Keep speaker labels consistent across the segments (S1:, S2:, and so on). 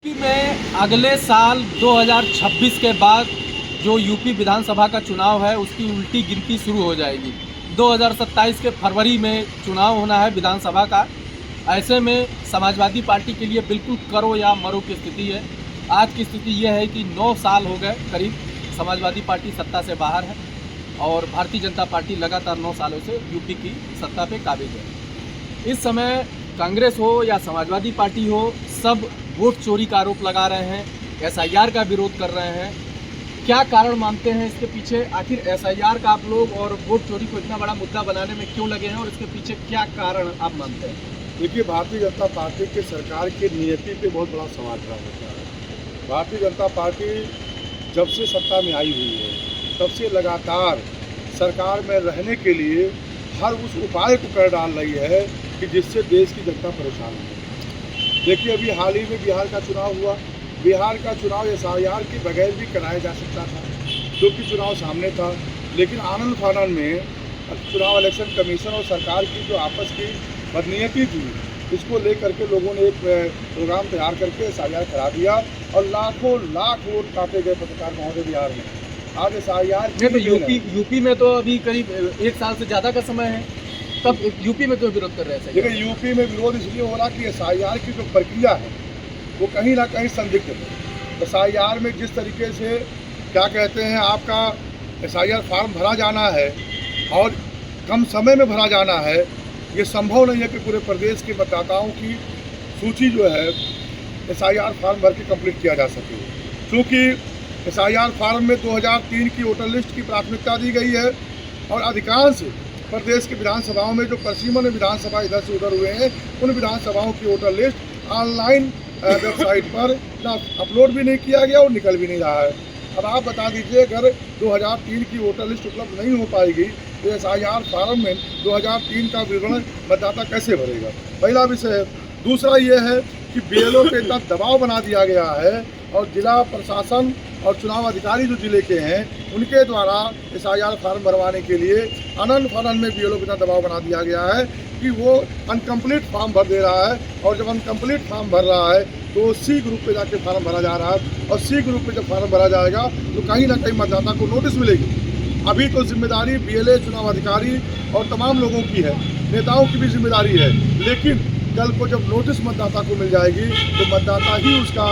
S1: UP में अगले साल 2026 के बाद जो यूपी विधानसभा का चुनाव है उसकी उल्टी गिनती शुरू हो जाएगी। 2027 के फरवरी में चुनाव होना है विधानसभा का। ऐसे में समाजवादी पार्टी के लिए बिल्कुल करो या मरो की स्थिति है। आज की स्थिति यह है कि 9 साल हो गए करीब समाजवादी पार्टी सत्ता से बाहर है और भारतीय जनता पार्टी लगातार 9 सालों से यूपी की सत्ता पे काबिज है। इस समय कांग्रेस हो या समाजवादी पार्टी हो, सब वोट चोरी का आरोप लगा रहे हैं, एसआईआर का विरोध कर रहे हैं। क्या कारण मानते हैं इसके पीछे? आखिर एसआईआर का आप लोग और वोट चोरी को इतना बड़ा मुद्दा बनाने में क्यों लगे हैं और इसके पीछे क्या कारण आप मानते हैं?
S2: देखिए, भारतीय जनता पार्टी के सरकार की नीति पे बहुत बड़ा सवाल खड़ा होता है। भारतीय जनता पार्टी जब से सत्ता में आई हुई है तब से लगातार सरकार में रहने के लिए हर उस उपाय को कर डाल रही है कि जिससे देश की जनता परेशान है। देखिए, अभी हाल ही में बिहार का चुनाव हुआ। बिहार का चुनाव एसआईआर के बगैर भी कराया जा सकता था क्योंकि चुनाव सामने था, लेकिन आनंद फानन में चुनाव इलेक्शन कमीशन और सरकार की जो आपस की बदनीयती थी, इसको लेकर के लोगों ने एक प्रोग्राम तैयार करके एसआईआर करा दिया और लाखों लाख वोट काटे गए पत्रकार महोदय बिहार में। आज एसआईआर
S1: तो यूपी में तो अभी करीब 1 साल से ज़्यादा का समय है, तब यूपी में तो विरोध कर रहे हैं।
S2: देखिए, यूपी में विरोध इसलिए हो रहा कि एसआईआर की जो प्रक्रिया है वो कहीं ना कहीं संदिग्ध है। एसआईआर में जिस तरीके से क्या कहते हैं, आपका एसआईआर फार्म भरा जाना है और कम समय में भरा जाना है, ये संभव नहीं है कि पूरे प्रदेश के मतदाताओं की सूची जो है एसआईआर फार्म भर के कंप्लीट किया जा सके। क्योंकि एसआईआर फार्म में 2003 की वोटर लिस्ट की प्राथमिकता दी गई है और अधिकांश प्रदेश की विधानसभाओं में जो परिसीमन विधानसभा इधर से उधर हुए हैं, उन विधानसभाओं की वोटर लिस्ट ऑनलाइन वेबसाइट पर ना अपलोड भी नहीं किया गया और निकल भी नहीं रहा है। अब आप बता दीजिए, अगर 2003 की वोटर लिस्ट उपलब्ध नहीं हो पाएगी तो एसआईआर फार्म में 2003 का विवरण मतदाता कैसे भरेगा? पहला विषय है। दूसरा ये है कि बीएलओ पे इतना दबाव बना दिया गया है और जिला प्रशासन और चुनाव अधिकारी जो जिले के हैं उनके द्वारा एसआईआर फार्म भरवाने के लिए आनंद फानन में बीएलओ पे इतना दबाव बना दिया गया है कि वो अनकम्प्लीट फार्म भर दे रहा है और जब अनकम्प्लीट फार्म भर रहा है तो सी ग्रुप पे जाके फार्म भरा जा रहा है और सी ग्रुप पे जब फार्म भरा जाएगा तो कहीं ना कहीं मतदाता को नोटिस मिलेगी। अभी तो जिम्मेदारी बीएलए, चुनाव अधिकारी और तमाम लोगों की है, नेताओं की भी जिम्मेदारी है, लेकिन कल को जब नोटिस मतदाता को मिल जाएगी तो मतदाता ही उसका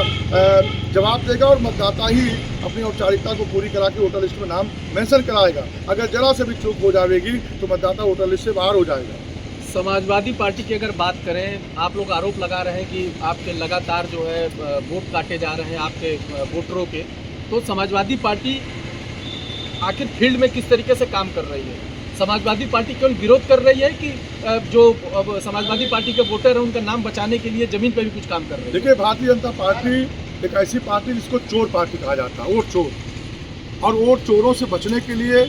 S2: जवाब देगा और मतदाता ही अपनी औपचारिकता को पूरी करा के वोटर लिस्ट में नाम मेंशन कराएगा। अगर जरा से भी चूक हो जाएगी तो मतदाता वोटर लिस्ट से बाहर हो जाएगा।
S1: समाजवादी पार्टी की अगर बात करें, आप लोग आरोप लगा रहे हैं कि आपके लगातार जो है वोट काटे जा रहे हैं आपके वोटरों के, तो समाजवादी पार्टी आखिर फील्ड में किस तरीके से काम कर रही है? समाजवादी पार्टी केवल विरोध कर रही है कि जो अब समाजवादी पार्टी के वोटर हैं उनका नाम बचाने के लिए जमीन पर भी कुछ काम कर रही है?
S2: देखिए, भारतीय जनता पार्टी एक ऐसी पार्टी जिसको चोर पार्टी कहा जाता है, वोट चोर। और वोट चोरों से बचने के लिए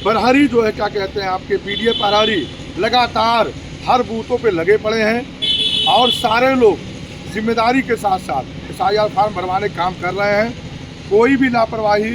S2: प्रहरी जो है, क्या कहते हैं, आपके पीडीए प्रहरी लगातार हर बूथों पे लगे पड़े हैं और सारे लोग जिम्मेदारी के साथ साथ एसआईआर फार्म भरवाने का काम कर रहे हैं। कोई भी लापरवाही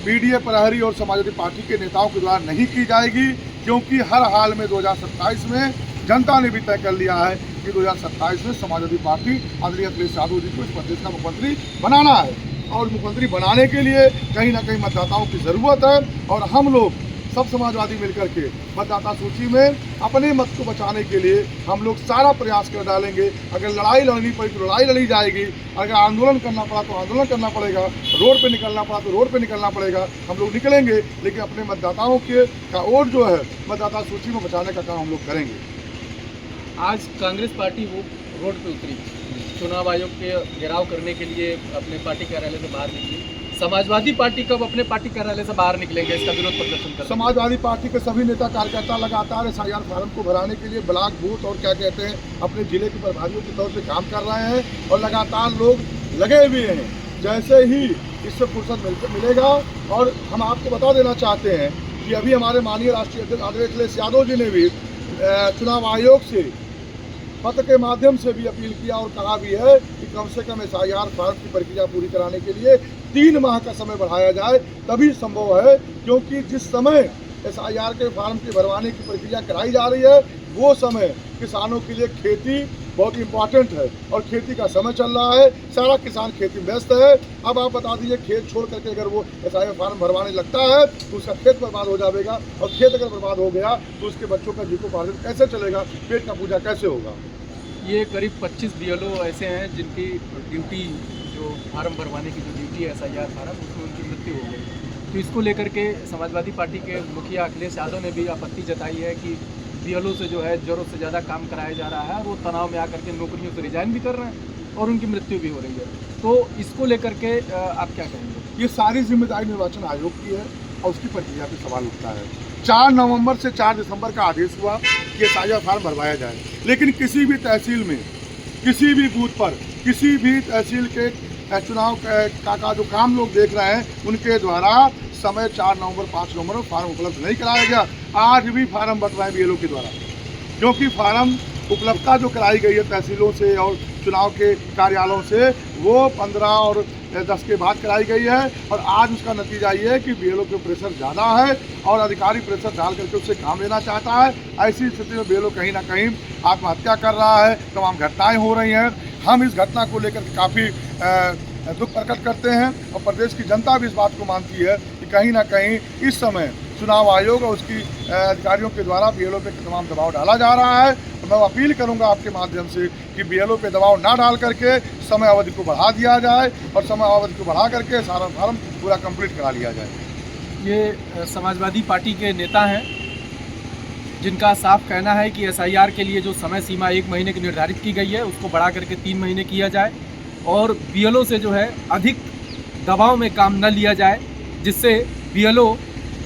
S2: पीडीए प्रहरी और समाजवादी पार्टी के नेताओं के द्वारा नहीं की जाएगी, क्योंकि हर हाल में 2027 में जनता ने भी तय कर लिया है कि 2027 में समाजवादी पार्टी आदरणीय अखिलेश यादव जी को इस प्रदेश का मुख्यमंत्री बनाना है और मुख्यमंत्री बनाने के लिए कहीं ना कहीं मतदाताओं की ज़रूरत है और हम लोग सब समाजवादी मिलकर के मतदाता सूची में अपने मत को बचाने के लिए हम लोग सारा प्रयास कर डालेंगे। अगर लड़ाई लड़नी पड़ी तो लड़ाई लड़ी जाएगी, अगर आंदोलन करना पड़ा तो आंदोलन करना पड़ेगा, रोड पे निकलना पड़ा तो रोड पे निकलना पड़ेगा, हम लोग निकलेंगे, लेकिन अपने मतदाताओं के का वोट जो है मतदाता सूची में बचाने का काम हम लोग करेंगे।
S1: आज कांग्रेस पार्टी वो रोड पे उतरी, चुनाव आयोग के घेराव करने के लिए अपने पार्टी कार्यालय से बाहर निकली। समाजवादी पार्टी कब अपने पार्टी कार्यालय से बाहर निकलेंगे इसका विरोध प्रदर्शन कर?
S2: समाजवादी पार्टी के सभी नेता कार्यकर्ता लगातार एसआईआर फार्म को भराने के लिए ब्लॉक, बूथ और क्या कहते हैं अपने जिले के प्रभारियों के तौर पे काम कर रहे हैं और लगातार लोग लगे हुए हैं। जैसे ही इससे फुर्सत मिलेगा, और हम आपको बता देना चाहते हैं कि अभी हमारे माननीय राष्ट्रीय अध्यक्ष आदरणीय अखिलेश यादव जी ने भी चुनाव आयोग से पत्र के माध्यम से भी अपील किया और कहा भी है कि कम से कम एसआईआर फार्म की प्रक्रिया पूरी कराने के लिए 3 माह का समय बढ़ाया जाए, तभी संभव है। क्योंकि जिस समय एसआईआर के फार्म के भरवाने की प्रक्रिया कराई जा रही है वो समय किसानों के लिए खेती बहुत इम्पॉर्टेंट है और खेती का समय चल रहा है, सारा किसान खेती में व्यस्त है। अब आप बता दीजिए खेत छोड़ करके अगर वो SIR फार्म भरवाने लगता है तो उसका खेत बर्बाद हो जाएगा, और खेत अगर बर्बाद हो गया तो उसके बच्चों का जीविकोपार्जन कैसे चलेगा, पेट का पूजा कैसे होगा।
S1: ये करीब 25 BLO ऐसे हैं जिनकी ड्यूटी, जो फार्म भरवाने की जो ड्यूटी है SIR फार्म, उसमें उनकी मृत्यु हो गई। तो इसको लेकर के समाजवादी पार्टी के मुखिया अखिलेश यादव ने भी आपत्ति जताई है कि BLO से जो है ज़रूरत से ज़्यादा काम कराया जा रहा है और वो तनाव में आकर के नौकरियों से रिजाइन भी कर रहे हैं और उनकी मृत्यु भी हो रही है। तो इसको लेकर के आप क्या कहेंगे?
S2: ये सारी जिम्मेदारी निर्वाचन आयोग की है और उसकी प्रक्रिया पे सवाल उठता है। 4 नवंबर से 4 दिसंबर का आदेश हुआ कि SIR फार्म भरवाया जाए, लेकिन किसी भी तहसील में, किसी भी बूथ पर, किसी भी तहसील के चुनाव का जो काम लोग देख रहे हैं उनके द्वारा समय 4 नवंबर 5 नवंबर में फार्म उपलब्ध नहीं कराया गया। आज भी फार्म बंट रहे हैं BLO के द्वारा, क्योंकि फार्म उपलब्धता जो कराई गई है तहसीलों से और चुनाव के कार्यालयों से वो 15 और 10 के बाद कराई गई है। और आज उसका नतीजा ये है कि BLO के प्रेशर ज़्यादा है और अधिकारी प्रेशर डाल करके उससे काम लेना चाहता है। ऐसी स्थिति में BLO कहीं ना कहीं आत्महत्या कर रहा है, तमाम घटनाएं हो रही हैं। हम इस घटना को लेकर काफ़ी दुख प्रकट करते हैं और प्रदेश की जनता भी इस बात को मानती है कि कहीं ना कहीं इस समय चुनाव आयोग और उसकी अधिकारियों के द्वारा BLO पे तमाम दबाव डाला जा रहा है। तो मैं अपील करूंगा आपके माध्यम से कि BLO पे दबाव ना डाल करके समय अवधि को बढ़ा दिया जाए और समय अवधि को बढ़ा करके सारा फार्म पूरा कंप्लीट करा लिया जाए।
S1: ये समाजवादी पार्टी के नेता हैं जिनका साफ कहना है कि SIR के लिए जो समय सीमा 1 महीने की निर्धारित की गई है उसको बढ़ा करके 3 महीने किया जाए और BLO से जो है अधिक दबाव में काम न लिया जाए, जिससे BLO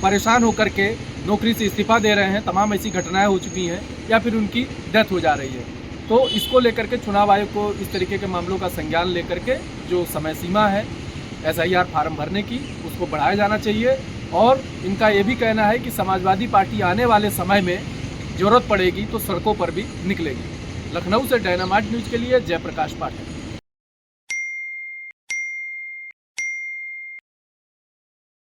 S1: परेशान होकर के नौकरी से इस्तीफा दे रहे हैं। तमाम ऐसी घटनाएं हो चुकी हैं या फिर उनकी डेथ हो जा रही है। तो इसको लेकर के चुनाव आयोग को इस तरीके के मामलों का संज्ञान लेकर के जो समय सीमा है SIR फार्म भरने की उसको बढ़ाया जाना चाहिए। और इनका ये भी कहना है कि समाजवादी पार्टी आने वाले समय में ज़रूरत पड़ेगी तो सड़कों पर भी निकलेगी। लखनऊ से डायनामाइट न्यूज़ के लिए जयप्रकाश पाठक।